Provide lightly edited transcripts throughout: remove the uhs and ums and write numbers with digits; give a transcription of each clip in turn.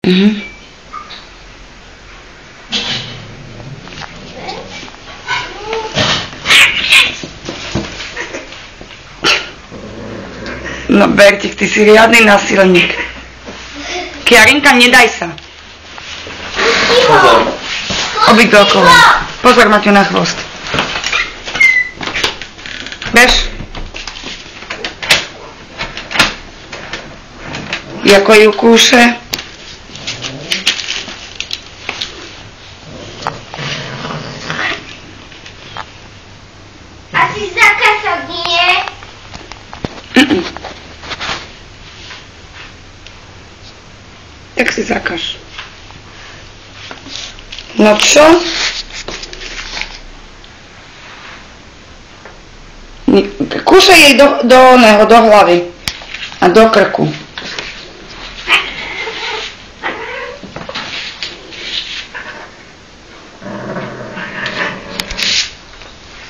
No Bertík, ty si riadny násilník. Kiarinka, nedaj sa. Obyť dookolo. Pozor, Maťo, na chvost. Bež. Jako ju kúše. Asi zakázať nie? Jak si zakáž? No čo? Kúšaj jej do hlavy a do krku.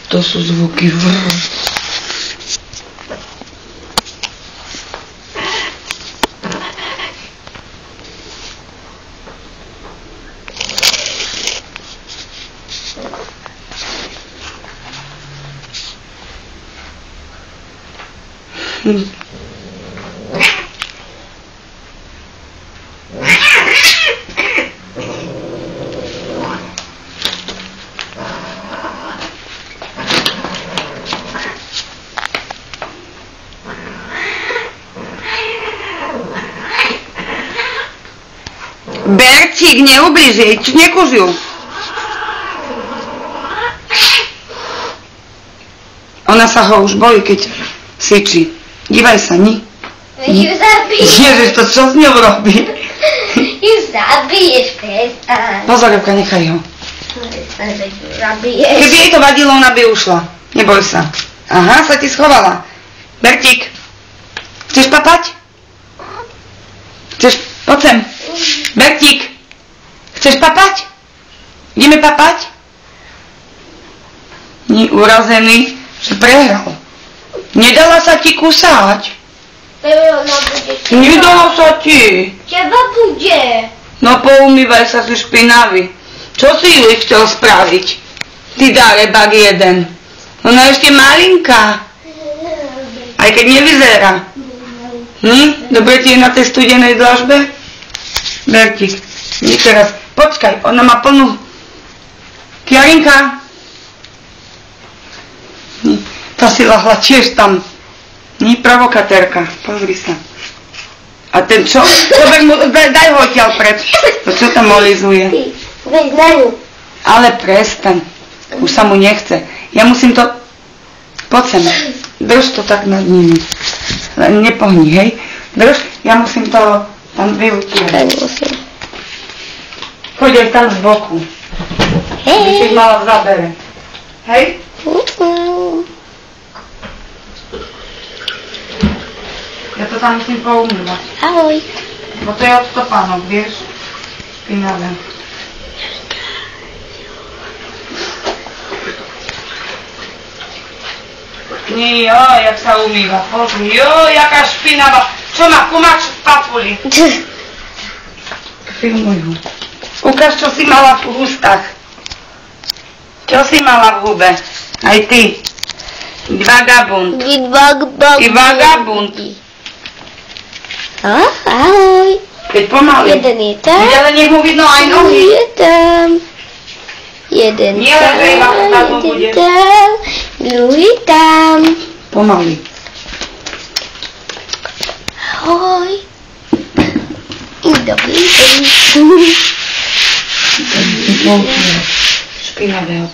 To sú zvuky vrr. Bertík, neublíži, nekúž ju. Ona sa ho už bojí, keď syčí. Dívaj sa, ni? Veď ju zabiješ. Ježiš, to čo s ňou robí? Ju zabiješ, prestaň. Pozor, Evka, nechaj ho. Prestaň, veď ju zabiješ. Keby jej to vadilo, ona by ušla. Neboj sa. Aha, sa ti schovala. Bertík, chceš papať? Chceš, poď sem. Bertík, chceš papať? Ideme papať? Nie, urazený, že prehral. Nedala sa ti kúsať? Nedala sa ti. Teba bude. No poumývaj sa, si špinavý. Čo si ju chcel spraviť? Ty darebak jeden. Ona ešte malinká. Aj keď nevyzerá. Dobre ti je na tej studenej dlažbe? Bertík, nie teraz. Počkaj, ona má plnú. Kiarinka. Tá si lahla tiež tam. Nie, provokatérka. Pozri sa. A ten čo? Daj ho odtiaľ preč. To čo tam olizuje? Veď na ňu. Ale prestaň. Už sa mu nechce. Ja musím to... Poď sem. Drž to tak nad nimi. Nepohni, hej? Drž. Ja musím to tam vyutiať. Musím. Choď aj tam z boku. Hej. By si ich mala v zábere. Hej? Ja to tam musím poumývať. Ahoj. Bo to je od stopánok, vieš? Špinavé. Nie, jak sa umýva. Pozri, jaká špinavá. Čo má kumač v papuli? Filmuj ho. Ukáž, čo si mala v ústach. Čo si mala v hube? Aj ty. Vagabund. I vagabund. Ahoj. Keď pomaly. Jeden je tam. Ale nech mu vidno aj nohy. Je tam. Jeden Nie, tam. Jeden tam. Druhý tam. Pomaly. Ahoj. Dobrý deň. Špinavé od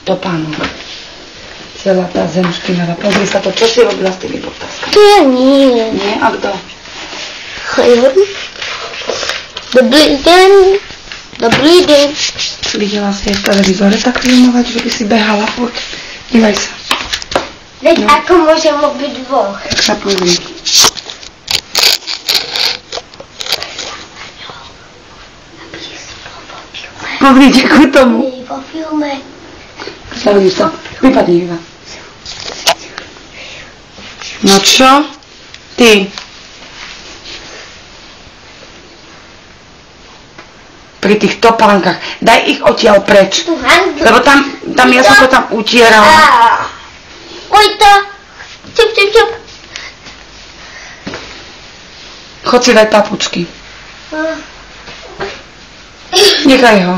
topánok. Celá tá zem špinavá. Pozri sa to, čo si robila s tými potáskami? To ja nie. Nie? A kto? Dobrý deň. Dobrý deň. Videla si aj v televízore tak filmovať, že by si behala pod. Dívaj sa. Veď ako môžem byť dvoch? Tak sa pozri. Pozrite ku tomu. Vo filme. Stavili sa. Vypadni Iva. No čo? Ty. pri tých topánkach. Daj ich odtiaľ preč. Tu handlu. Lebo tam ja som to tam utierala. Oj to. Čup, čup, čup. Chod si daj papučky. Nechaj ho.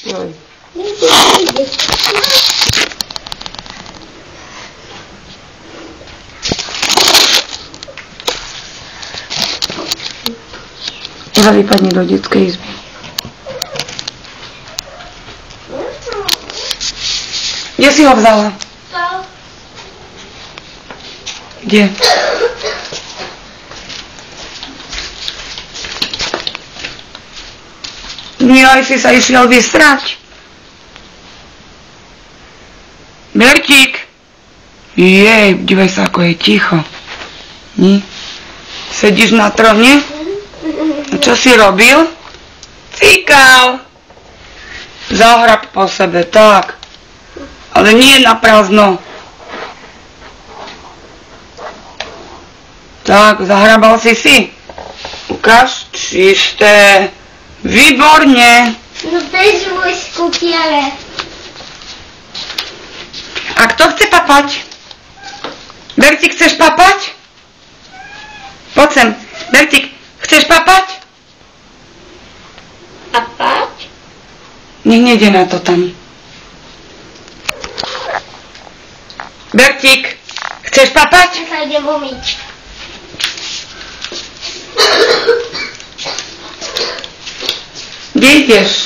Joj. Eva vypadne do detskej izby. Kde si ho vzala? Kde? Nie, aj si sa išiel vysrať. Bertík. Jej, dívaj sa, ako je ticho. Sedíš na trone? A čo si robil? Cikal. Zahrab po sebe, tak. Ale nie na prázdno. Tak, zahrabal si. Ukáž, čisté. Výborne. No bez vojsku, Kiele. A kto chce papať? Bertík, chceš papať? Poď sem. Bertík, chceš papať? Papať? Nech nejde na to tam. Bertík, chceš papať? Sa idem umyť. Kde ideš?